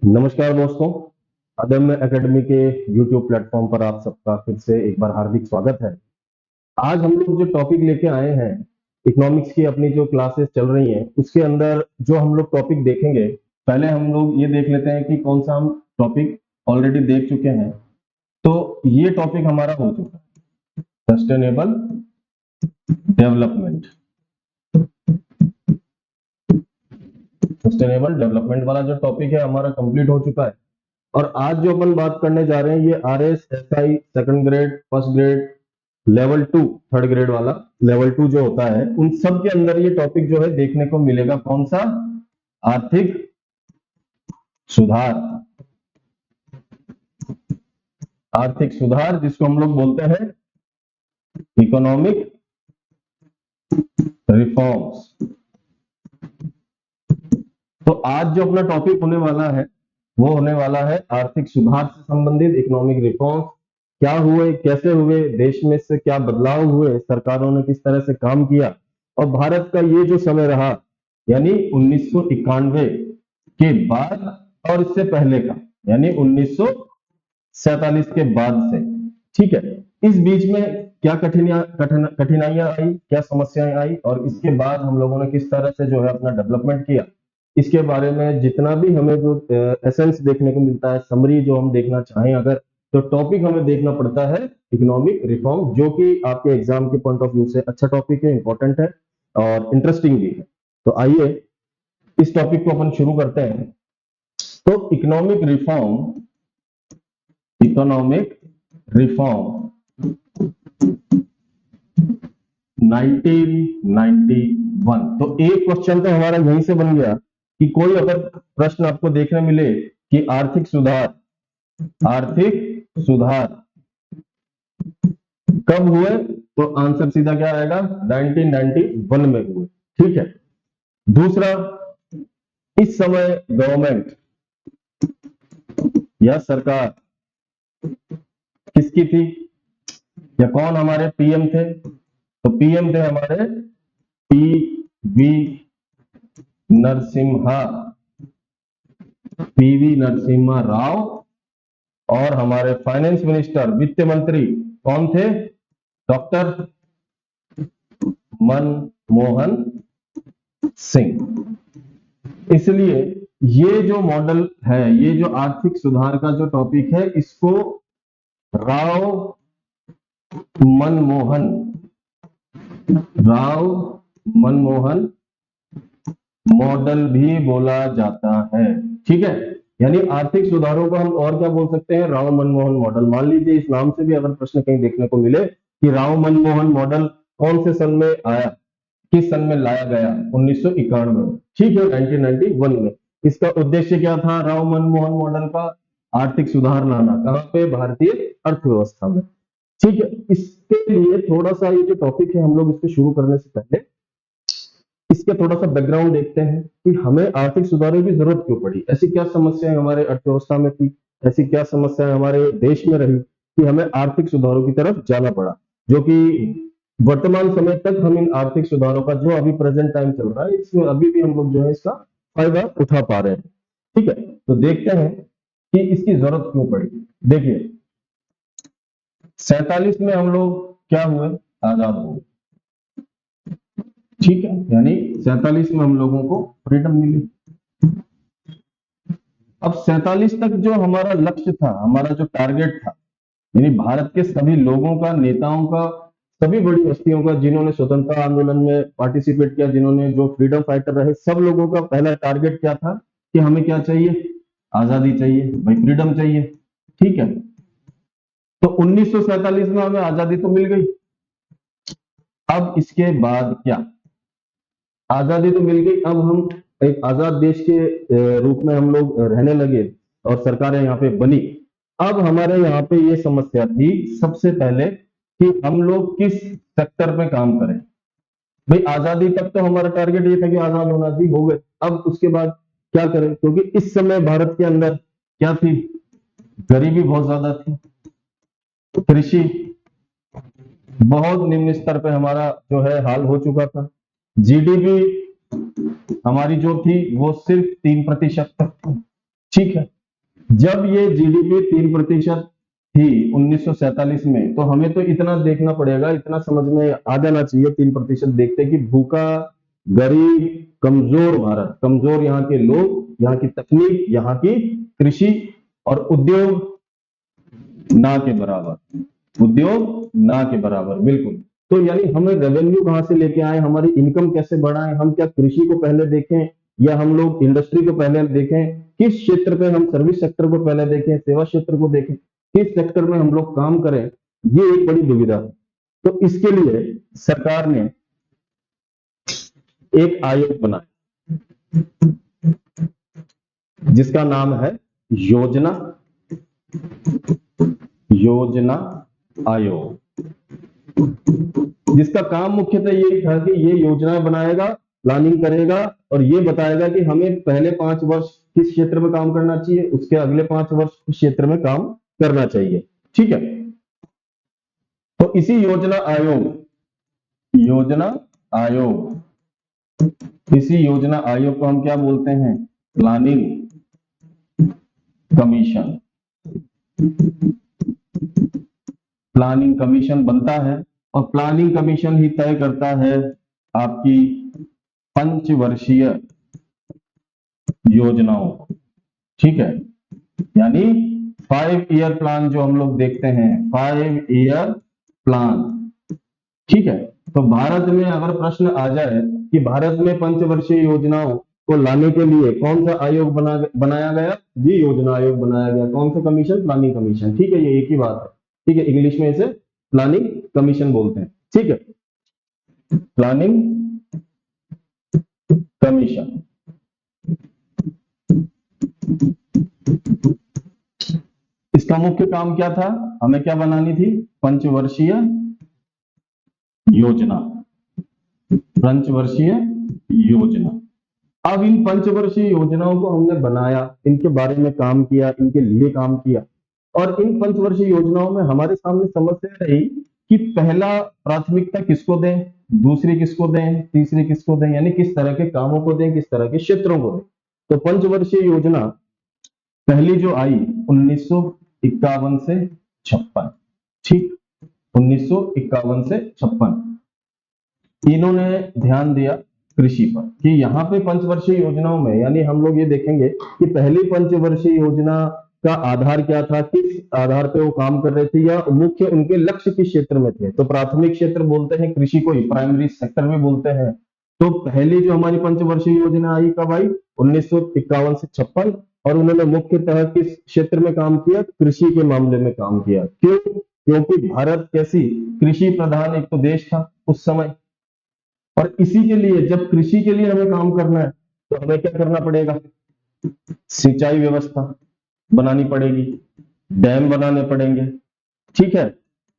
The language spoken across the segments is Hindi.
नमस्कार दोस्तों, अदम्य एकेडमी के YouTube प्लेटफॉर्म पर आप सबका फिर से एक बार हार्दिक स्वागत है। आज हम लोग जो टॉपिक लेके आए हैं, इकोनॉमिक्स की अपनी जो क्लासेस चल रही हैं, उसके अंदर जो हम लोग टॉपिक देखेंगे, पहले हम लोग ये देख लेते हैं कि कौन सा हम टॉपिक ऑलरेडी देख चुके हैं। तो ये टॉपिक हमारा हो चुका है, सस्टेनेबल डेवलपमेंट। सस्टेनेबल डेवलपमेंट वाला जो टॉपिक है हमारा कंप्लीट हो चुका है। और आज जो अपन बात करने जा रहे हैं, ये RSSI second grade, first grade, level 2 third grade वाला, लेवल 2 जो होता है, उन सब के अंदर ये टॉपिक जो है देखने को मिलेगा। कौन सा? आर्थिक सुधार। आर्थिक सुधार जिसको हम लोग बोलते हैं इकोनॉमिक रिफॉर्म्स। तो आज जो अपना टॉपिक होने वाला है वो होने वाला है आर्थिक सुधार से संबंधित इकोनॉमिक रिफॉर्म। क्या हुए, कैसे हुए, देश में से क्या बदलाव हुए, सरकारों ने किस तरह से काम किया, और भारत का ये जो समय रहा, यानी 1991 के बाद और इससे पहले का, यानी 1947 के बाद से। ठीक है, इस बीच में क्या कठिनाइयां आई, क्या समस्याएं आई, और इसके बाद हम लोगों ने किस तरह से जो है अपना डेवलपमेंट किया, इसके बारे में जितना भी हमें जो एसेंस देखने को मिलता है, समरी जो हम देखना चाहें अगर, तो टॉपिक हमें देखना पड़ता है इकोनॉमिक रिफॉर्म, जो कि आपके एग्जाम के पॉइंट ऑफ व्यू से अच्छा टॉपिक है, इंपॉर्टेंट है और इंटरेस्टिंग भी है। तो आइए इस टॉपिक को अपन शुरू करते हैं। तो इकोनॉमिक रिफॉर्म 1991। तो एक क्वेश्चन तो हमारा यहीं से बन गया कि कोई अगर प्रश्न आपको देखने मिले कि आर्थिक सुधार कब हुए, तो आंसर सीधा क्या रहेगा? 1991 में हुए। ठीक है। दूसरा, इस समय गवर्नमेंट या सरकार किसकी थी, या कौन हमारे पीएम थे? तो पीएम थे हमारे पीवी नरसिम्हा, पीवी नरसिम्हा राव। और हमारे फाइनेंस मिनिस्टर, वित्त मंत्री कौन थे? डॉक्टर मनमोहन सिंह। इसलिए ये जो मॉडल है, ये जो आर्थिक सुधार का जो टॉपिक है, इसको राव मनमोहन मॉडल भी बोला जाता है। ठीक है, यानी आर्थिक सुधारों को हम और क्या बोल सकते हैं? राव मनमोहन मॉडल। मान लीजिए इस नाम से भी अगर प्रश्न कहीं देखने को मिले कि राव मनमोहन मॉडल कौन से सन में आया, किस सन में लाया गया? 1991 में। ठीक है, 1991 में। इसका उद्देश्य क्या था राव मनमोहन मॉडल का? आर्थिक सुधार लाना। कहां पे? भारतीय अर्थव्यवस्था में। ठीक है, इसके लिए थोड़ा सा ये जो टॉपिक है, हम लोग इसको शुरू करने से पहले इसके थोड़ा सा बैकग्राउंड देखते हैं कि हमें आर्थिक सुधारों की जरूरत क्यों पड़ी। ऐसी क्या समस्याएं हमारे अर्थव्यवस्था में थी, ऐसी क्या समस्याएं हमारे देश में रही कि हमें आर्थिक सुधारों की तरफ जाना पड़ा, जो कि वर्तमान समय तक हम इन आर्थिक सुधारों का जो अभी प्रेजेंट टाइम चल रहा है, इसमें अभी भी हम लोग जो है इसका फायदा उठा पा रहे हैं। ठीक है, तो देखते हैं कि इसकी जरूरत क्यों पड़ी। देखिए, 47 में हम लोग क्या हुए? आजाद हो गए। ठीक है, यानी 47 में हम लोगों को फ्रीडम मिली। अब 47 तक जो हमारा लक्ष्य था, हमारा जो टारगेट था, यानी भारत के सभी लोगों का, नेताओं का, सभी बड़ी हस्तियों का, जिन्होंने स्वतंत्रता आंदोलन में पार्टिसिपेट किया, जिन्होंने जो फ्रीडम फाइटर रहे, सब लोगों का पहला टारगेट क्या था कि हमें क्या चाहिए? आजादी चाहिए भाई, फ्रीडम चाहिए। ठीक है, तो 1947 में हमें आजादी तो मिल गई। अब इसके बाद क्या? आजादी तो मिल गई, अब हम एक आजाद देश के रूप में हम लोग रहने लगे और सरकारें यहाँ पे बनी। अब हमारे यहाँ पे ये समस्या थी सबसे पहले कि हम लोग किस सेक्टर में काम करें। भाई, आजादी तक तो हमारा टारगेट ये था कि आजाद होना चाहिए, हो गए। अब उसके बाद क्या करें? क्योंकि इस समय भारत के अंदर क्या थी? गरीबी बहुत ज्यादा थी, कृषि बहुत निम्न स्तर पे हमारा जो है हाल हो चुका था, जीडीपी हमारी जो थी वो सिर्फ 3% तक थी। ठीक है। जब ये जीडीपी 3% थी 1947 में, तो हमें तो इतना देखना पड़ेगा, इतना समझ में आ जाना चाहिए 3% देखते कि भूखा, गरीब, कमजोर भारत, कमजोर यहाँ के लोग, यहाँ की तकनीक, यहाँ की कृषि और उद्योग ना के बराबर, उद्योग ना के बराबर, बिल्कुल। तो यानी हमें रेवेन्यू कहां से लेके आए, हमारी इनकम कैसे बढ़ाएं, हम क्या कृषि को पहले देखें या हम लोग इंडस्ट्री को पहले देखें, किस क्षेत्र पे हम सर्विस सेक्टर को पहले देखें, सेवा क्षेत्र को देखें, किस सेक्टर में हम लोग काम करें, ये एक बड़ी दुविधा है। तो इसके लिए सरकार ने एक आयोग बनाया जिसका नाम है योजना योजना आयोग, जिसका काम मुख्यतः यही था कि ये योजनाएं बनाएगा, प्लानिंग करेगा और ये बताएगा कि हमें पहले 5 वर्ष किस क्षेत्र में काम करना चाहिए, उसके अगले 5 वर्ष किस क्षेत्र में काम करना चाहिए। ठीक है। तो इसी इसी योजना आयोग को हम क्या बोलते हैं? Planning commission. प्लानिंग कमीशन बनता है और प्लानिंग कमीशन ही तय करता है आपकी पंचवर्षीय योजनाओं को। ठीक है। यानी 5 ईयर प्लान जो हम लोग देखते हैं, 5 ईयर प्लान। ठीक है। तो भारत में अगर प्रश्न आ जाए कि भारत में पंचवर्षीय योजनाओं को लाने के लिए कौन सा आयोग बनाया गया जी? योजना आयोग बनाया गया। कौन सा कमीशन? Planning commission. ठीक है, ये एक ही बात है। ठीक है, इंग्लिश में इसे प्लानिंग कमीशन बोलते हैं। ठीक है, प्लानिंग कमीशन। इसका मुख्य काम क्या था? हमें क्या बनानी थी? पंचवर्षीय योजना। पंचवर्षीय योजना। अब इन पंचवर्षीय योजनाओं को हमने बनाया, इनके बारे में काम किया, इनके लिए काम किया और इन पंचवर्षीय योजनाओं में हमारे सामने समस्या रही कि पहला प्राथमिकता किसको दें, दूसरी किसको दें, तीसरी किसको दें, यानी किस तरह के कामों को दें, किस तरह के क्षेत्रों को दें। तो पंचवर्षीय योजना पहली जो आई 1951 से 56। ठीक, 1951 से 56 इन्होंने ध्यान दिया कृषि पर कि यहाँ पे पंचवर्षीय योजनाओं में, यानी हम लोग ये देखेंगे कि पहली पंचवर्षीय योजना का आधार क्या था, किस आधार पे वो काम कर रहे थे या मुख्य उनके लक्ष्य किस क्षेत्र में थे। तो प्राथमिक क्षेत्र बोलते हैं कृषि को ही, प्राइमरी सेक्टर में बोलते हैं। तो पहली जो हमारी पंचवर्षीय योजना आई कब आई? 1951 से 56 और उन्होंने मुख्यतः किस क्षेत्र में काम किया? कृषि के मामले में काम किया। क्यों? क्योंकि भारत कैसी कृषि प्रधान एक तो देश था उस समय, और इसी के लिए जब कृषि के लिए हमें काम करना है तो हमें क्या करना पड़ेगा? सिंचाई व्यवस्था बनानी पड़ेगी, डैम बनाने पड़ेंगे। ठीक है,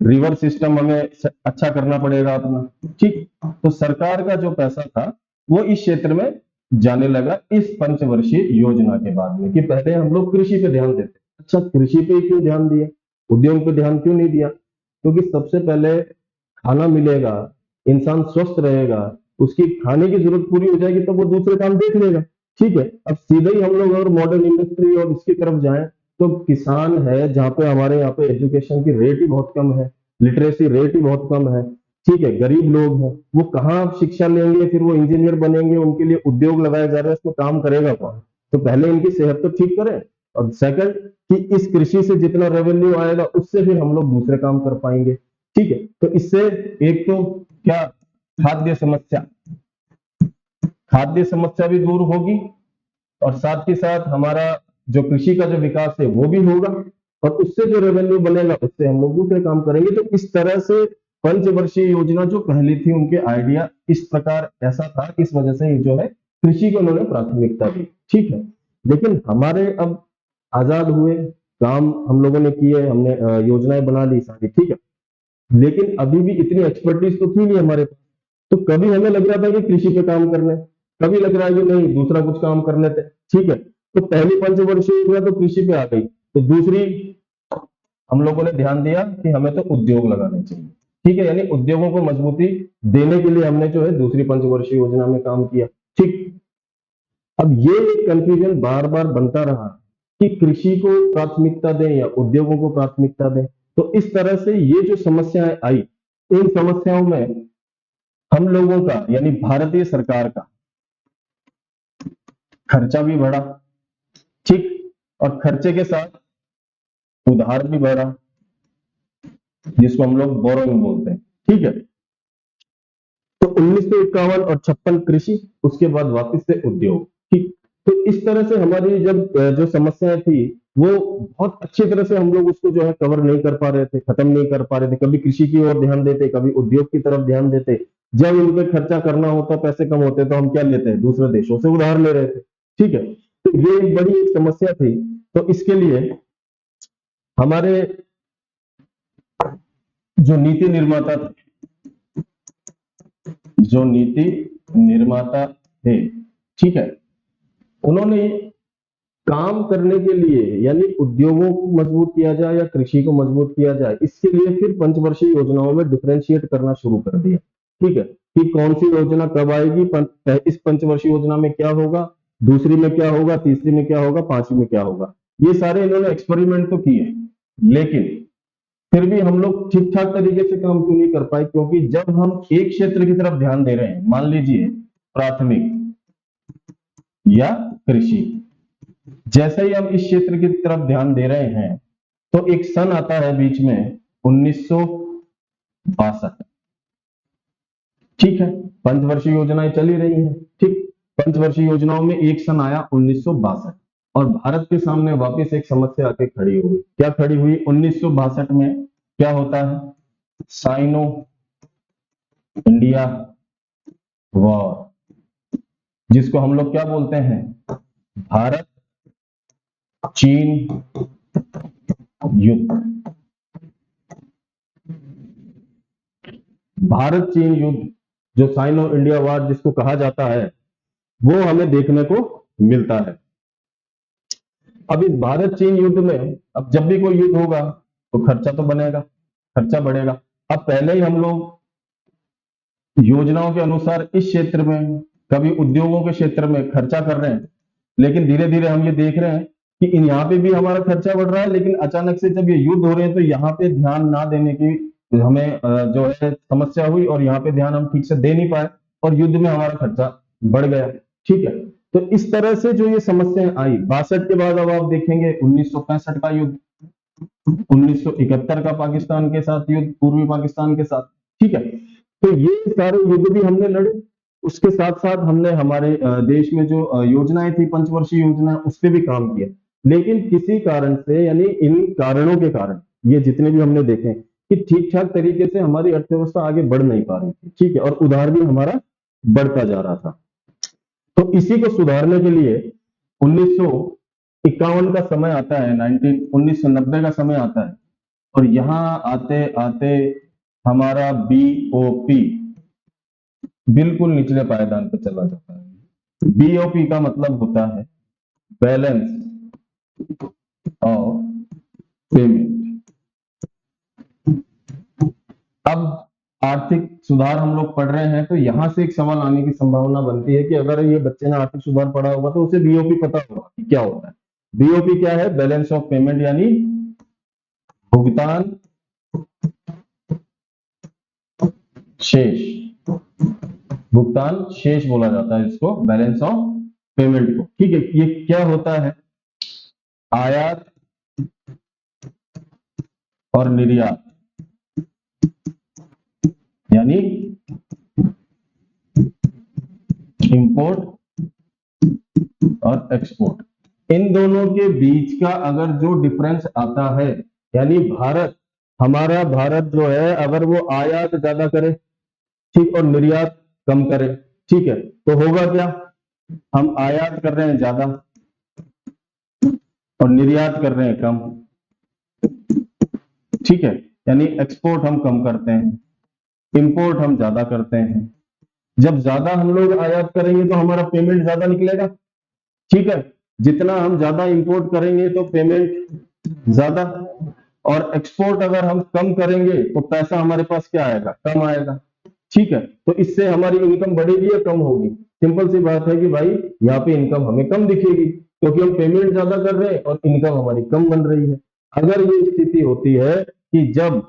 रिवर सिस्टम हमें अच्छा करना पड़ेगा अपना। ठीक, तो सरकार का जो पैसा था वो इस क्षेत्र में जाने लगा इस पंचवर्षीय योजना के बाद में, कि पहले हम लोग कृषि पे ध्यान देते। अच्छा, कृषि पे क्यों ध्यान दिया, उद्योग पे ध्यान क्यों नहीं दिया? क्योंकि सबसे पहले खाना मिलेगा, इंसान स्वस्थ रहेगा, उसकी खाने की जरूरत पूरी हो जाएगी तो वो दूसरे काम देख लेगा। ठीक है, अब सीधे ही हम लोग अगर मॉडर्न इंडस्ट्री और इसकी तरफ जाएं तो किसान है जहाँ पे हमारे यहाँ पे एजुकेशन की रेट ही बहुत कम है, लिटरेसी रेट ही बहुत कम है। ठीक है, गरीब लोग हैं, वो कहाँ शिक्षा लेंगे, फिर वो इंजीनियर बनेंगे, उनके लिए उद्योग लगाया जा रहा है, इसमें काम करेगा कौन? तो पहले इनकी सेहत तो ठीक करें और सेकंड कि इस कृषि से जितना रेवेन्यू आएगा उससे फिर हम लोग दूसरे काम कर पाएंगे। ठीक है, तो इससे एक तो क्या, खाद्य समस्या भी दूर होगी और साथ ही साथ हमारा जो कृषि का जो विकास है वो भी होगा और उससे जो रेवेन्यू बनेगा उससे हम लोग दूसरे काम करेंगे। तो इस तरह से पंचवर्षीय योजना जो पहली थी उनके आइडिया इस प्रकार ऐसा था, इस वजह से जो है कृषि को उन्होंने प्राथमिकता दी। ठीक है, लेकिन हमारे अब आजाद हुए, काम हम लोगों ने किए, हमने योजनाएं बना ली सारी। ठीक है, लेकिन अभी भी इतनी एक्सपर्टीज तो थी नहीं हमारे पास। तो कभी हमें लग रहा था कि कृषि पे काम कर ले, कभी लग रहा है कि नहीं दूसरा कुछ काम कर लेते। ठीक है, तो पहली पंचवर्षीय योजना तो कृषि पे आ गई, तो दूसरी हम लोगों ने ध्यान दिया कि हमें तो उद्योग लगाने चाहिए। ठीक है, यानी उद्योगों को मजबूती देने के लिए हमने जो है दूसरी पंचवर्षीय योजना में काम किया। ठीक, अब ये कंफ्यूजन बार बार बनता रहा कि कृषि को प्राथमिकता दें या उद्योगों को प्राथमिकता दें। तो इस तरह से ये जो समस्याएं आई, इन समस्याओं में हम लोगों का यानी भारतीय सरकार का खर्चा भी बढ़ा, ठीक, और खर्चे के साथ उधार भी बढ़ा, जिसको हम लोग बोरोइंग बोलते हैं, ठीक है। तो 1951 और 56 कृषि, उसके बाद वापस से उद्योग, ठीक। तो इस तरह से हमारी जब जो समस्याएं थी वो बहुत अच्छी तरह से हम लोग उसको जो है कवर नहीं कर पा रहे थे, खत्म नहीं कर पा रहे थे। कभी कृषि की ओर ध्यान देते, कभी उद्योग की तरफ ध्यान देते। जब इन पे खर्चा करना होता, पैसे कम होते, तो हम क्या लेते हैं, दूसरे देशों से उधार ले रहे थे, ठीक है। तो ये एक बड़ी एक समस्या थी। तो इसके लिए हमारे जो नीति निर्माता थे, जो नीति निर्माता थे, ठीक है, उन्होंने काम करने के लिए यानी उद्योगों को मजबूत किया जाए या कृषि को मजबूत किया जाए, इसके लिए फिर पंचवर्षीय योजनाओं में डिफरेंशिएट करना शुरू कर दिया, ठीक है, कि कौन सी योजना कब आएगी, इस पंचवर्षीय योजना में क्या होगा, दूसरी में क्या होगा, तीसरी में क्या होगा, पांचवी में क्या होगा। ये सारे इन्होंने एक्सपेरिमेंट तो किए, लेकिन फिर भी हम लोग ठीक ठाक तरीके से काम क्यों नहीं कर पाए? क्योंकि जब हम एक क्षेत्र की तरफ ध्यान दे रहे हैं, मान लीजिए प्राथमिक या कृषि, जैसे ही हम इस क्षेत्र की तरफ ध्यान दे रहे हैं तो एक सन आता है बीच में 1962, ठीक है। पंचवर्षीय योजनाएं चली रही हैं, ठीक। पंचवर्षीय योजनाओं में एक सन आया 1962 और भारत के सामने वापस एक समस्या आके खड़ी हुई। क्या खड़ी हुई? 1962 में क्या होता है? साइनो इंडिया वॉर, जिसको हम लोग क्या बोलते हैं? भारत चीन युद्ध। भारत चीन युद्ध, जो साइनो इंडिया वॉर जिसको कहा जाता है, वो हमें देखने को मिलता है। अब इस भारत चीन युद्ध में, अब जब भी कोई युद्ध होगा तो खर्चा तो बनेगा, खर्चा बढ़ेगा। अब पहले ही हम लोग योजनाओं के अनुसार इस क्षेत्र में, कभी उद्योगों के क्षेत्र में खर्चा कर रहे हैं, लेकिन धीरे धीरे हम ये देख रहे हैं कि इन यहाँ पे भी हमारा खर्चा बढ़ रहा है, लेकिन अचानक से जब ये युद्ध हो रहे हैं तो यहाँ पे ध्यान ना देने की हमें जो है समस्या हुई और यहाँ पे ध्यान हम ठीक से दे नहीं पाए और युद्ध में हमारा खर्चा बढ़ गया, ठीक है। तो इस तरह से जो ये समस्याएं आई, 62 के बाद अब आप देखेंगे 1965 का युद्ध, 1971 का पाकिस्तान के साथ युद्ध, पूर्वी पाकिस्तान के साथ, ठीक है। तो ये सारे युद्ध भी हमने लड़े। उसके साथ साथ हमने हमारे देश में जो योजनाएं थी, पंचवर्षीय योजना, उस पर भी काम किया। लेकिन किसी कारण से, यानी इन कारणों के कारण, ये जितने भी हमने देखे कि ठीक ठाक तरीके से हमारी अर्थव्यवस्था आगे बढ़ नहीं पा रही थी, ठीक है, और उधार भी हमारा बढ़ता जा रहा था। तो इसी को सुधारने के लिए 1951 का समय आता है, 1990 का समय आता है, और यहां आते आते हमारा बीओपी बिल्कुल निचले पायदान पर चला जाता है। बीओपी का मतलब होता है बैलेंस ऑफ पेमेंट। अब आर्थिक सुधार हम लोग पढ़ रहे हैं तो यहां से एक सवाल आने की संभावना बनती है कि अगर ये बच्चे ने आर्थिक सुधार पढ़ा होगा तो उसे बीओपी पता होगा कि क्या होता है। बीओपी क्या है? बैलेंस ऑफ पेमेंट, यानी भुगतान शेष, भुगतान शेष बोला जाता है इसको, बैलेंस ऑफ पेमेंट को, ठीक है। ये क्या होता है? आयात और निर्यात, यानी इंपोर्ट और एक्सपोर्ट, इन दोनों के बीच का अगर जो डिफरेंस आता है, यानी हमारा भारत जो है, अगर वो आयात ज्यादा करे, ठीक, और निर्यात कम करे, ठीक है, तो होगा क्या? हम आयात कर रहे हैं ज्यादा और निर्यात कर रहे हैं कम, ठीक है, यानी एक्सपोर्ट हम कम करते हैं, इंपोर्ट हम ज्यादा करते हैं। जब ज्यादा हम लोग आयात करेंगे तो हमारा पेमेंट ज्यादा निकलेगा, ठीक है। जितना हम ज्यादा इंपोर्ट करेंगे तो पेमेंट ज्यादा, और एक्सपोर्ट अगर हम कम करेंगे तो पैसा हमारे पास क्या आएगा? कम आएगा, ठीक है। तो इससे हमारी इनकम बढ़ेगी या कम होगी? सिंपल सी बात है कि भाई यहाँ पे इनकम हमें कम दिखेगी, क्योंकि हम पेमेंट ज्यादा कर रहे हैं और इनकम हमारी कम बन रही है। अगर ये स्थिति होती है कि जब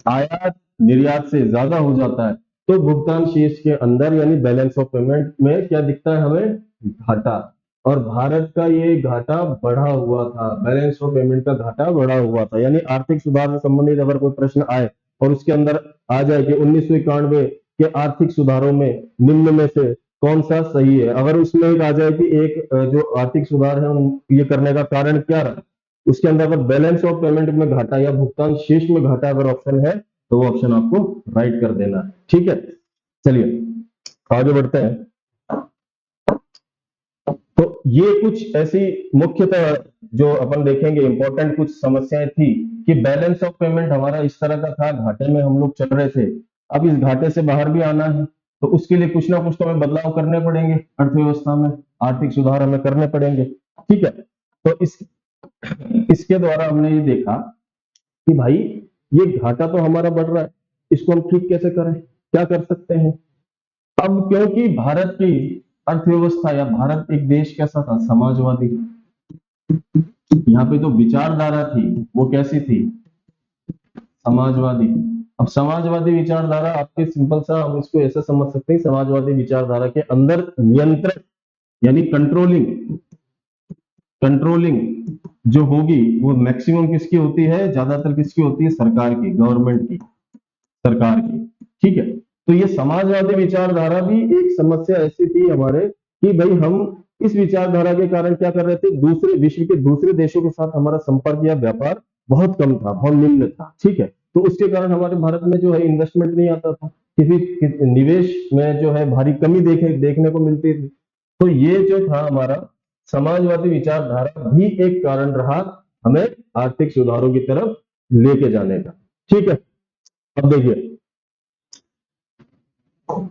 आयात निर्यात से ज्यादा हो जाता है तो भुगतान शेष के अंदर यानी बैलेंस ऑफ पेमेंट में क्या दिखता है हमें? घाटा। और भारत का ये घाटा बढ़ा हुआ था, बैलेंस ऑफ पेमेंट का घाटा बढ़ा हुआ था। यानी आर्थिक सुधार से संबंधित अगर कोई प्रश्न आए और उसके अंदर आ जाए कि 1991 के आर्थिक सुधारों में निम्न में से कौन सा सही है, अगर उसमें एक आ जाए कि एक जो आर्थिक सुधार है ये करने का कारण क्या रहा, उसके अंदर अगर बैलेंस ऑफ पेमेंट में घाटा या भुगतान शेष में घाटा अगर ऑप्शन है तो वो ऑप्शन आपको राइट कर देना है। ठीक है, चलिए आगे बढ़ते हैं। तो ये कुछ ऐसी मुख्यतः जो अपन देखेंगे इंपॉर्टेंट कुछ समस्याएं थी कि बैलेंस ऑफ पेमेंट हमारा इस तरह का था, घाटे में हम लोग चल रहे थे। अब इस घाटे से बाहर भी आना है तो उसके लिए कुछ ना कुछ तो हमें बदलाव करने पड़ेंगे, अर्थव्यवस्था में आर्थिक सुधार हमें करने पड़ेंगे। ठीक है, तो इसके द्वारा हमने ये देखा कि भाई ये घाटा तो हमारा बढ़ रहा है, इसको हम ठीक कैसे करें, क्या कर सकते हैं। अब क्योंकि भारत की अर्थव्यवस्था या भारत एक देश कैसा था? समाजवादी। यहाँ पे जो विचारधारा थी वो कैसी थी? समाजवादी। अब समाजवादी विचारधारा आपके सिंपल सा हम इसको ऐसा समझ सकते हैं, समाजवादी विचारधारा के अंदर नियंत्रण यानी कंट्रोलिंग कंट्रोलिंग जो होगी वो मैक्सिमम किसकी होती है? ज्यादातर किसकी होती है? सरकार की, गवर्नमेंट की, सरकार की। ठीक है, तो ये समाजवादी विचारधारा भी एक समस्या ऐसी थी हमारे कि भाई हम इस विचारधारा के कारण क्या कर रहे थे, दूसरे विश्व के दूसरे देशों के साथ हमारा संपर्क या व्यापार बहुत कम था, बहुत निम्न था। ठीक है, तो उसके कारण हमारे भारत में जो है इन्वेस्टमेंट नहीं आता था, निवेश में जो है भारी कमी देखने को मिलती थी। तो ये जो था हमारा समाजवादी विचारधारा भी एक कारण रहा हमें आर्थिक सुधारों की तरफ लेके जाने का। ठीक है, अब देखिए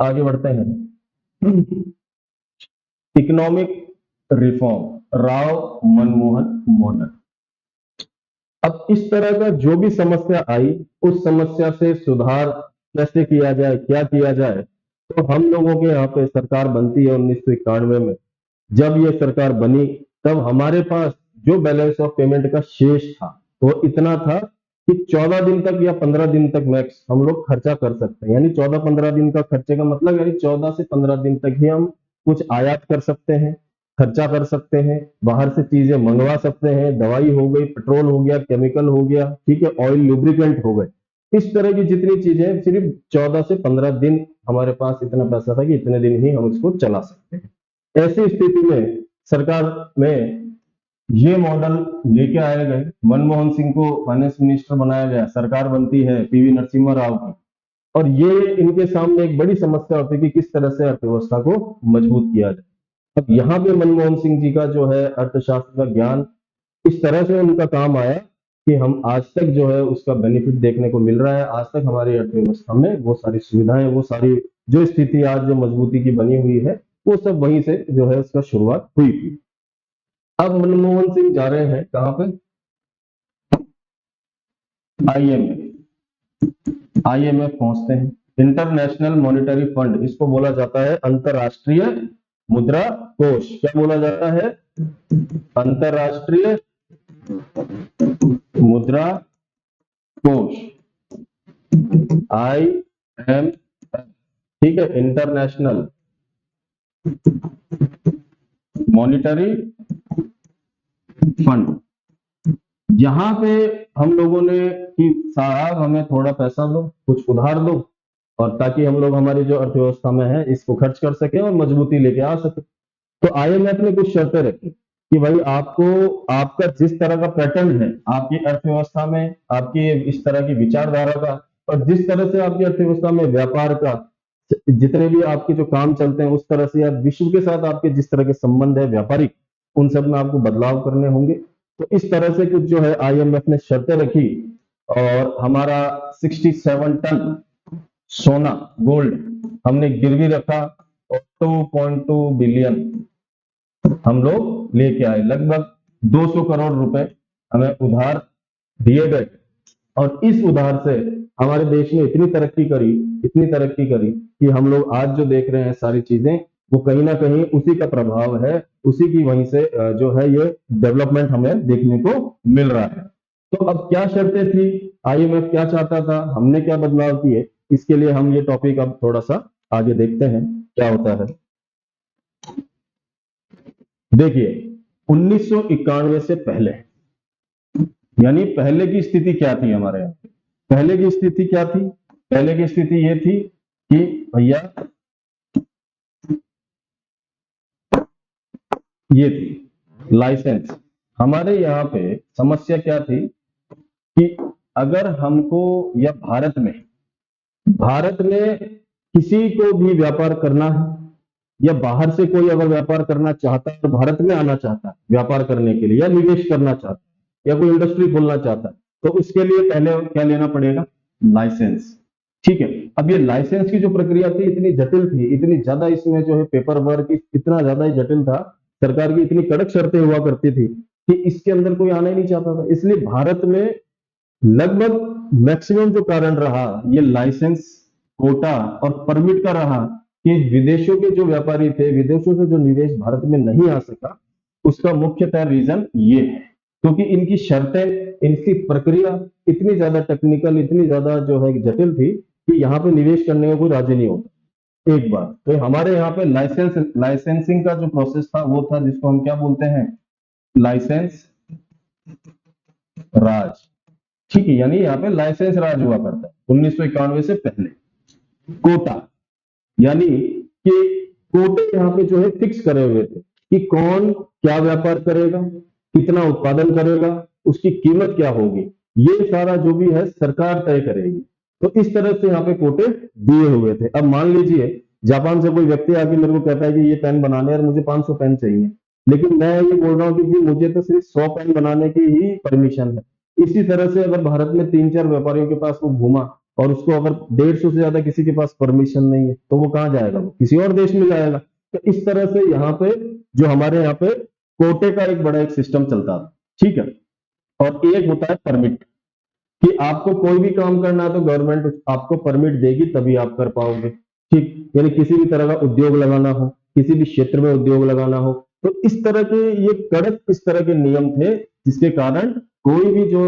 आगे बढ़ते हैं। Economic reform, Rao Manmohan model. अब इस तरह का जो भी समस्या आई उस समस्या से सुधार कैसे किया जाए, क्या किया जाए, तो हम लोगों के यहाँ पे सरकार बनती है 1991 में। जब ये सरकार बनी तब हमारे पास जो बैलेंस ऑफ पेमेंट का शेष था वो इतना था कि 14 दिन तक या 15 दिन तक मैक्स हम लोग खर्चा कर सकते हैं। यानी 14-15 दिन का खर्चे का मतलब यानी 14 से 15 दिन तक ही हम कुछ आयात कर सकते हैं, खर्चा कर सकते हैं, बाहर से चीजें मंगवा सकते हैं, दवाई हो गई, पेट्रोल हो गया, केमिकल हो गया, ठीक है, ऑयल लुब्रिकेंट हो गए, इस तरह की जितनी चीजें सिर्फ 14 से 15 दिन हमारे पास इतना पैसा था कि इतने दिन ही हम इसको चला सकते हैं। ऐसी स्थिति में सरकार में ये मॉडल लेके आए गए, मनमोहन सिंह को फाइनेंस मिनिस्टर बनाया गया, सरकार बनती है पीवी नरसिम्हा राव की, और ये इनके सामने एक बड़ी समस्या होती है कि किस तरह से अर्थव्यवस्था को मजबूत किया जाए। अब यहाँ पे मनमोहन सिंह जी का जो है अर्थशास्त्र का ज्ञान इस तरह से उनका काम आया कि हम आज तक जो है उसका बेनिफिट देखने को मिल रहा है। आज तक हमारी अर्थव्यवस्था में वो सारी सुविधाएं, वो सारी जो स्थिति आज जो मजबूती की बनी हुई है वो सब वहीं से जो है उसका शुरुआत हुई थी। अब मनमोहन सिंह जा रहे हैं कहाँ पे? आईएमएफ। आईएमएफ पहुंचते हैं, इंटरनेशनल मॉनिटरी फंड, इसको बोला जाता है अंतरराष्ट्रीय मुद्रा कोष। क्या बोला जाता है? अंतरराष्ट्रीय मुद्रा कोष, IMF। ठीक है, इंटरनेशनल मॉनिटरी फंड। यहाँ पे हम लोगों ने कि साहब हमें थोड़ा पैसा दो, कुछ उधार दो, और ताकि हम लोग हमारी जो अर्थव्यवस्था में है इसको खर्च कर सके और मजबूती लेके आ सके। तो आईएमएफ ने कुछ शर्तें रखी कि भाई आपको आपका जिस तरह का पैटर्न है आपकी अर्थव्यवस्था में, आपकी इस तरह की विचारधारा का, और जिस तरह से आपकी अर्थव्यवस्था में व्यापार का, जितने भी आपके जो काम चलते हैं उस तरह से, या विश्व के साथ आपके जिस तरह के संबंध है व्यापारिक, उन सब में आपको बदलाव करने होंगे। तो इस तरह से कुछ जो है आईएमएफ ने शर्तें रखी, और हमारा 67 टन सोना, गोल्ड हमने गिरवी रखा, और 2.2 बिलियन हम लोग लेके आए, लगभग 200 करोड़ रुपए हमें उधार दिए गए। और इस उधार से हमारे देश ने इतनी तरक्की करी, इतनी तरक्की करी कि हम लोग आज जो देख रहे हैं सारी चीजें वो कहीं ना कहीं उसी का प्रभाव है, उसी की वहीं से जो है ये डेवलपमेंट हमें देखने को मिल रहा है। तो अब क्या शर्तें थी, आईएमएफ क्या चाहता था, हमने क्या बदलाव किए, इसके लिए हम ये टॉपिक अब थोड़ा सा आगे देखते हैं क्या होता है। देखिए 1991 से पहले, यानी पहले की स्थिति क्या थी हमारे यहाँ, पहले की स्थिति क्या थी, पहले की स्थिति ये थी कि भैया ये थी लाइसेंस। हमारे यहाँ पे समस्या क्या थी कि अगर हमको या भारत में किसी को भी व्यापार करना है, या बाहर से कोई अगर व्यापार करना चाहता है तो भारत में आना चाहता है व्यापार करने के लिए, या निवेश करना चाहता है, या कोई इंडस्ट्री खोलना चाहता है, तो उसके लिए पहले क्या लेना पड़ेगा, लाइसेंस। ठीक है, अब ये लाइसेंस की जो प्रक्रिया थी इतनी जटिल थी, इतनी ज्यादा इसमें जो है पेपर वर्क इतना ज्यादा ही जटिल था, सरकार की इतनी कड़क शर्तें हुआ करती थी कि इसके अंदर कोई आना ही नहीं चाहता था। इसलिए भारत में लगभग मैक्सिमम जो कारण रहा ये लाइसेंस, कोटा और परमिट का रहा कि विदेशों के जो व्यापारी थे, विदेशों से जो निवेश भारत में नहीं आ सका, उसका मुख्यतः रीजन ये है क्योंकि इनकी शर्तें, इनकी प्रक्रिया इतनी ज्यादा टेक्निकल, इतनी ज्यादा जो है जटिल थी कि यहाँ पे निवेश करने का कोई राजी नहीं होता। एक बार तो हमारे यहाँ पे लाइसेंसिंग का जो प्रोसेस था वो था जिसको हम क्या बोलते हैं, लाइसेंस राज। ठीक है, यानी यहाँ पे लाइसेंस राज हुआ करता है 1991 से पहले। कोटा, यानी कि कोटे यहाँ पे जो है फिक्स करे हुए थे कि कौन क्या व्यापार करेगा, कितना उत्पादन करेगा, उसकी कीमत क्या होगी, ये सारा जो भी है सरकार तय करेगी। तो इस तरह से यहाँ पे कोटे दिए हुए थे। अब मान लीजिए जापान से कोई व्यक्ति आके मेरे को कहता है कि ये पेन बनाने और मुझे 500 पेन चाहिए, लेकिन मैं ये बोल रहा हूँ कि जी मुझे तो सिर्फ 100 पेन बनाने की ही परमिशन है। इसी तरह से अगर भारत में 3-4 व्यापारियों के पास वो घूमा और उसको अगर 150 से ज्यादा किसी के पास परमिशन नहीं है तो वो कहाँ जाएगा, वो किसी और देश में जाएगा। तो इस तरह से यहाँ पे जो हमारे यहाँ पे कोटे का एक बड़ा एक सिस्टम चलता था। ठीक है, और एक होता है परमिट कि आपको कोई भी काम करना है तो गवर्नमेंट आपको परमिट देगी तभी आप कर पाओगे। ठीक, यानी किसी भी तरह का उद्योग लगाना हो, किसी भी क्षेत्र में उद्योग लगाना हो, तो इस तरह के ये कड़क इस तरह के नियम थे जिसके कारण कोई भी जो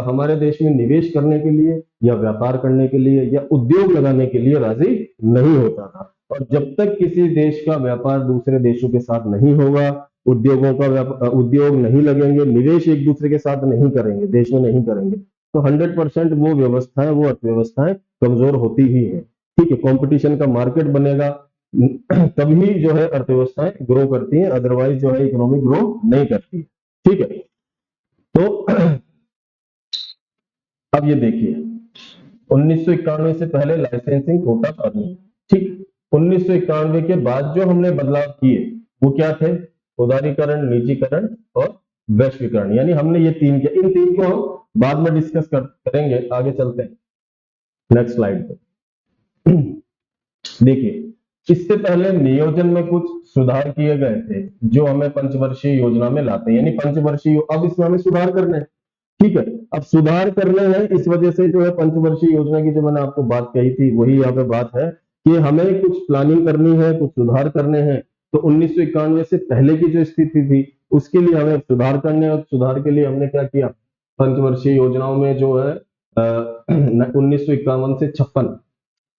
हमारे देश में निवेश करने के लिए या व्यापार करने के लिए या उद्योग लगाने के लिए राजी नहीं होता था। और जब तक किसी देश का व्यापार दूसरे देशों के साथ नहीं होगा, उद्योगों का उद्योग नहीं लगेंगे, निवेश एक दूसरे के साथ नहीं करेंगे, देश में नहीं करेंगे, तो 100% वो व्यवस्थाएं, वो अर्थव्यवस्थाएं कमजोर होती ही है। ठीक है, कंपटीशन का मार्केट बनेगा तभी जो है अर्थव्यवस्थाएं ग्रो करती हैं, अदरवाइज जो है इकोनॉमी ग्रो नहीं करती। ठीक है, तो अब ये देखिए 1991 से पहले लाइसेंसिंग कोटा परमिट। ठीक, 1991 के बाद जो हमने बदलाव किए वो क्या थे, उदारीकरण, निजीकरण और वैश्वीकरण, यानी हमने ये तीन किया। इन तीन को हम बाद में डिस्कस करेंगे, आगे चलते हैं नेक्स्ट स्लाइड पे। देखिए इससे पहले नियोजन में कुछ सुधार किए गए थे जो हमें पंचवर्षीय योजना में लाते हैं, यानी पंचवर्षीय, अब इसमें हमें सुधार करने हैं। ठीक है, अब सुधार करने हैं, इस वजह से जो है पंचवर्षीय योजना की जो मैंने आपको बात कही थी वही यहाँ पे बात है कि हमें कुछ प्लानिंग करनी है, कुछ सुधार करने हैं। तो 1991 से पहले की जो स्थिति थी उसके लिए हमें सुधार करने, और सुधार के लिए हमने क्या किया, पंचवर्षीय योजनाओं में जो है 1951 से 56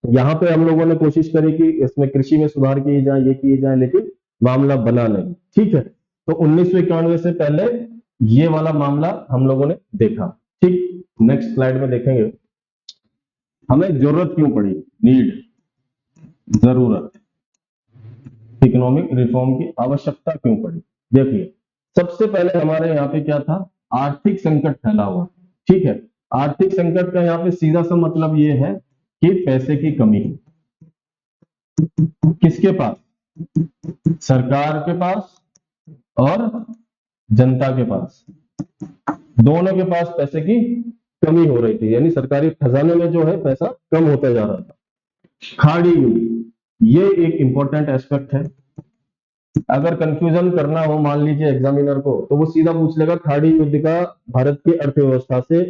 यहाँ पे हम लोगों ने कोशिश करी कि इसमें कृषि में सुधार किए जाए, ये किए जाए, लेकिन मामला बना नहीं। ठीक है, तो 1991 से पहले ये वाला मामला हम लोगों ने देखा। ठीक, नेक्स्ट स्लाइड में देखेंगे हमें जरूरत क्यों पड़ी, नीड, जरूरत, इकोनॉमिक रिफॉर्म की आवश्यकता क्यों पड़ी। देखिए सबसे पहले हमारे यहाँ पे क्या था, आर्थिक संकट फैला हुआ। ठीक है, आर्थिक संकट का यहाँ पे सीधा सा मतलब ये है कि पैसे की कमी है। किसके पास, सरकार के पास और जनता के पास, दोनों के पास पैसे की कमी हो रही थी, यानी सरकारी खजाने में जो है पैसा कम होता जा रहा था। खाड़ी युद्ध, ये एक इंपॉर्टेंट एस्पेक्ट है। अगर कंफ्यूजन करना हो मान लीजिए एग्जामिनर को, तो वो सीधा पूछ लेगा खाड़ी युद्ध का भारत की अर्थव्यवस्था से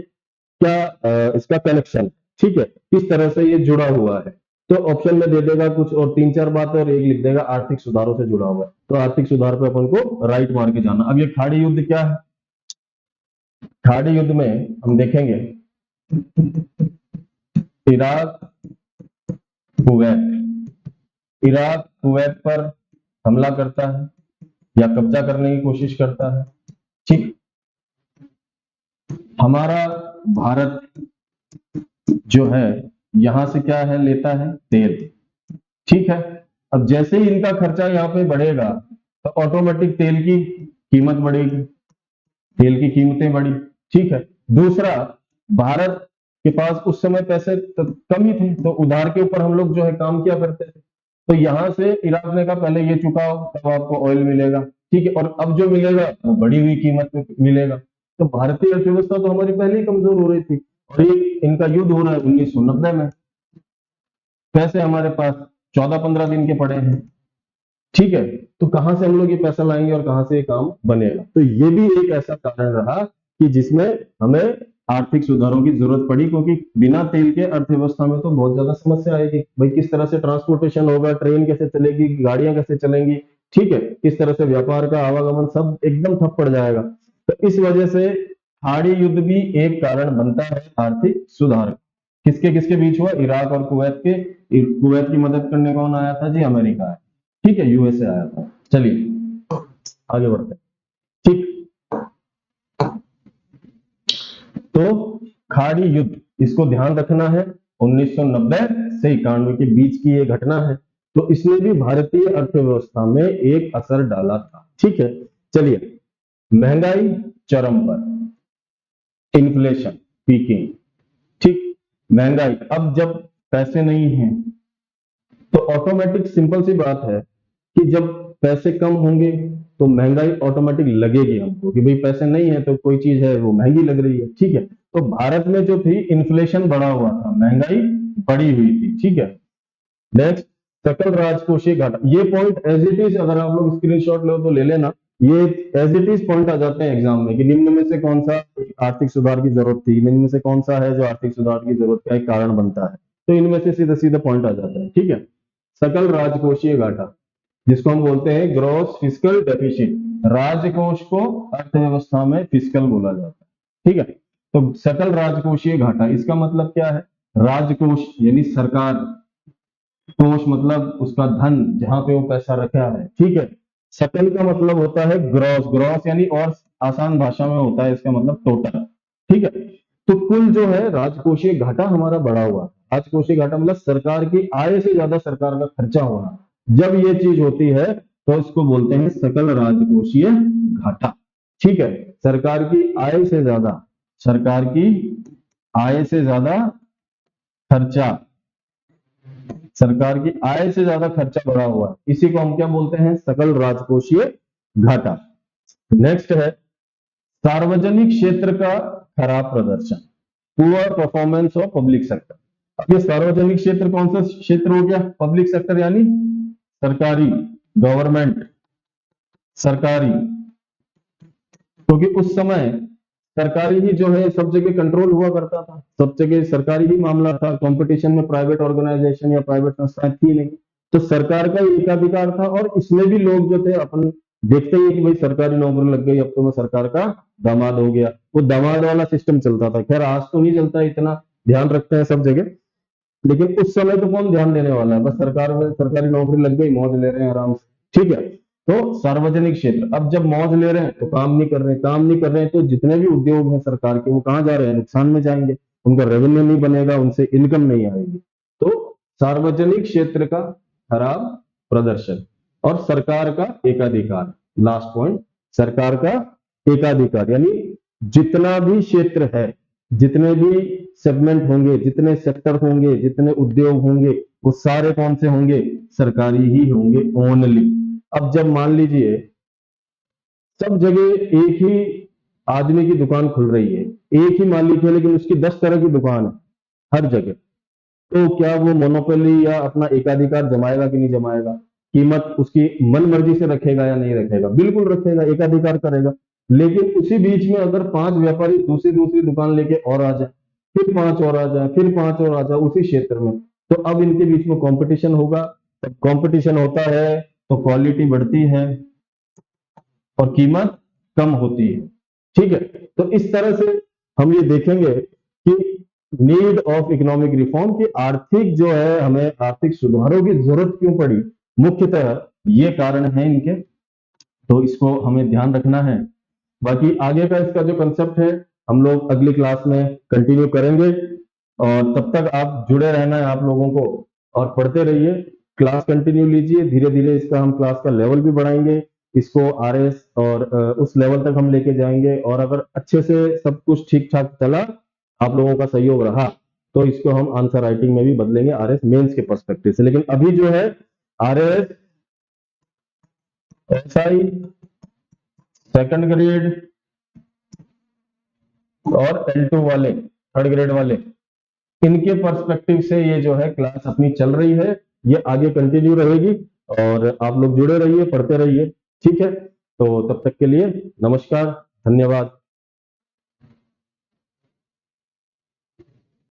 क्या इसका कनेक्शन, ठीक है, किस तरह से ये जुड़ा हुआ है। तो ऑप्शन में दे देगा कुछ और तीन चार बातें और एक लिख देगा आर्थिक सुधारों से जुड़ा हुआ है, तो आर्थिक सुधार पे अपन को राइट मार के जाना। अब ये खाड़ी युद्ध क्या है? खाड़ी युद्ध में हम देखेंगे इराक कुवैत, इराक कुवैत पर हमला करता है या कब्जा करने की कोशिश करता है। ठीक, हमारा भारत जो है यहां से क्या है लेता है तेल। ठीक है, अब जैसे ही इनका खर्चा यहाँ पे बढ़ेगा तो ऑटोमेटिक तेल की कीमत बढ़ेगी, तेल की कीमतें बढ़ी। ठीक है, दूसरा भारत के पास उस समय पैसे कम ही थे, तो उधार के ऊपर हम लोग जो है काम किया करते थे, तो यहां से इराक ने कहा पहले ये चुकाओ तब आपको ऑयल मिलेगा। ठीक है, और अब जो मिलेगा वो बढ़ी हुई कीमत पे मिलेगा। तो भारतीय अर्थव्यवस्था तो हमारी पहले ही कमजोर हो रही थी, और ये इनका युद्ध हो रहा है 1990 में, पैसे हमारे पास 14-15 दिन के पड़े हैं। ठीक है, तो कहां से हम लोग ये पैसा लाएंगे और कहां से ये काम बनेगा? तो ये भी एक ऐसा कारण रहा कि जिसमें हमें आर्थिक सुधारों की जरूरत पड़ी, क्योंकि बिना तेल के अर्थव्यवस्था में तो बहुत ज्यादा समस्या आएगी। भाई किस तरह से ट्रांसपोर्टेशन होगा, ट्रेन कैसे चलेगी, गाड़ियां कैसे चलेंगी, ठीक है, किस तरह से व्यापार का आवागमन सब एकदम ठप पड़ जाएगा। तो इस वजह से खाड़ी युद्ध भी एक कारण बनता है आर्थिक सुधार। किसके किसके बीच हुआ? इराक और कुवैत के। कुवैत की मदद करने कौन आया था जी? अमेरिका है। ठीक है, यूएसए आया था। चलिए आगे बढ़ते हैं। ठीक, तो खाड़ी युद्ध इसको ध्यान रखना है, 1990 से 91 के बीच की ये घटना है। तो इसने भी भारतीय अर्थव्यवस्था में एक असर डाला था। ठीक है, चलिए, महंगाई चरम पर, इन्फ्लेशन पीकिंग। ठीक, महंगाई, अब जब पैसे नहीं हैं तो ऑटोमेटिक सिंपल सी बात है कि जब पैसे कम होंगे तो महंगाई ऑटोमेटिक लगेगी हमको, कि भाई पैसे नहीं है तो कोई चीज है वो महंगी लग रही है। ठीक है, तो भारत में जो थी इन्फ्लेशन बढ़ा हुआ था, महंगाई बढ़ी हुई थी। ठीक है, नेक्स्ट, सकल राजकोषीय घाटा। ये पॉइंट एज इट इज अगर आप लोग स्क्रीनशॉट लो तो ले लेना, ये एज इट इज पॉइंट आ जाते हैं एग्जाम में कि निम्न में से कौन सा आर्थिक सुधार की जरूरत थी, निम्न में से कौन सा है जो आर्थिक सुधार की जरूरत का एक कारण बनता है, तो इनमें से सीधा सीधा पॉइंट आ जाता है। ठीक है, सकल राजकोषीय घाटा जिसको हम बोलते हैं ग्रॉस फिस्कल डेफिसिट, राजकोष को अर्थव्यवस्था में फिस्कल बोला जाता है। ठीक है, तो सकल राजकोषीय घाटा इसका मतलब क्या है? राजकोष यानी सरकार, कोष मतलब उसका धन जहां पे वो पैसा रखा है। ठीक है, सकल का मतलब होता है ग्रॉस, ग्रॉस यानी और आसान भाषा में होता है इसका मतलब टोटल। ठीक है, तो कुल जो है राजकोषीय घाटा हमारा बढ़ा हुआ, राजकोषीय घाटा मतलब सरकार की आय से ज्यादा सरकार का खर्चा होना, जब ये चीज होती है तो इसको बोलते हैं सकल राजकोषीय घाटा। ठीक है, सरकार की आय से ज्यादा, सरकार की आय से ज्यादा खर्चा, सरकार की आय से ज्यादा खर्चा बढ़ा हुआ है, इसी को हम क्या बोलते हैं? सकल राजकोषीय घाटा। नेक्स्ट है सार्वजनिक क्षेत्र का खराब प्रदर्शन, poor performance of public sector. अब ये सार्वजनिक क्षेत्र कौन सा क्षेत्र हो गया? पब्लिक सेक्टर यानी सरकारी, गवर्नमेंट, सरकारी, क्योंकि उस समय सरकारी ही जो है सब जगह कंट्रोल हुआ करता था, सब जगह सरकारी ही मामला था, कंपटीशन में प्राइवेट ऑर्गेनाइजेशन या प्राइवेट संस्थाएं थी नहीं, तो सरकार का ही एकाधिकार था। और इसमें भी लोग जो थे अपन देखते ही कि भाई सरकारी नौकरी लग गई अब तो मैं सरकार का दामाद हो गया, वो दामाद वाला सिस्टम चलता था। खैर आज तो नहीं चलता, इतना ध्यान रखते हैं सब जगह, लेकिन उस समय तो कौन ध्यान देने वाला है, बस सरकार में सरकारी नौकरी लग गई, मौज ले रहे हैं आराम से। ठीक है, तो सार्वजनिक क्षेत्र अब जब मौज ले रहे हैं तो काम नहीं कर रहे हैं, काम नहीं कर रहे हैं तो जितने भी उद्योग हैं सरकार के वो कहाँ जा रहे हैं? नुकसान में जाएंगे, उनका रेवेन्यू नहीं बनेगा, उनसे इनकम नहीं आएगी। तो सार्वजनिक क्षेत्र का खराब प्रदर्शन और सरकार का एकाधिकार, लास्ट पॉइंट, सरकार का एकाधिकार यानी जितना भी क्षेत्र है, जितने भी सेगमेंट होंगे, जितने सेक्टर होंगे, जितने उद्योग होंगे, वो सारे कौन से होंगे? सरकारी ही होंगे ओनली। अब जब मान लीजिए सब जगह एक ही आदमी की दुकान खुल रही है, एक ही मालिक है लेकिन उसकी 10 तरह की दुकान है हर जगह, तो क्या वो मोनोपोली या अपना एकाधिकार जमाएगा कि नहीं जमाएगा? कीमत उसकी मन मर्जी से रखेगा या नहीं रखेगा? बिल्कुल रखेगा, एकाधिकार करेगा। लेकिन उसी बीच में अगर 5 व्यापारी दूसरी दूसरी दुकान लेके और आ जाए, फिर 5 और आ जाए, फिर 5 और आ जाए उसी क्षेत्र में, तो अब इनके बीच में कंपटीशन होगा। जब कंपटीशन होता है तो क्वालिटी बढ़ती है और कीमत कम होती है। ठीक है, तो इस तरह से हम ये देखेंगे कि नीड ऑफ इकोनॉमिक रिफॉर्म की आर्थिक जो है, हमें आर्थिक सुधारों की जरूरत क्यों पड़ी, मुख्यतः ये कारण है इनके, तो इसको हमें ध्यान रखना है। बाकी आगे का इसका जो कंसेप्ट है हम लोग अगली क्लास में कंटिन्यू करेंगे, और तब तक आप जुड़े रहना है आप लोगों को, और पढ़ते रहिए, क्लास कंटिन्यू लीजिए। धीरे धीरे इसका हम क्लास का लेवल भी बढ़ाएंगे, इसको आरएस और उस लेवल तक हम लेके जाएंगे। और अगर अच्छे से सब कुछ ठीक ठाक चला, आप लोगों का सहयोग रहा, तो इसको हम आंसर राइटिंग में भी बदलेंगे आरएस मेंस के पर्सपेक्टिव से। लेकिन अभी जो है आरएस, एसआई, सेकंड ग्रेड और L2 वाले, थर्ड ग्रेड वाले, इनके पर्सपेक्टिव से ये जो है क्लास अपनी चल रही है, ये आगे कंटिन्यू रहेगी। और आप लोग जुड़े रहिए, पढ़ते रहिए। ठीक है, तो तब तक के लिए नमस्कार, धन्यवाद।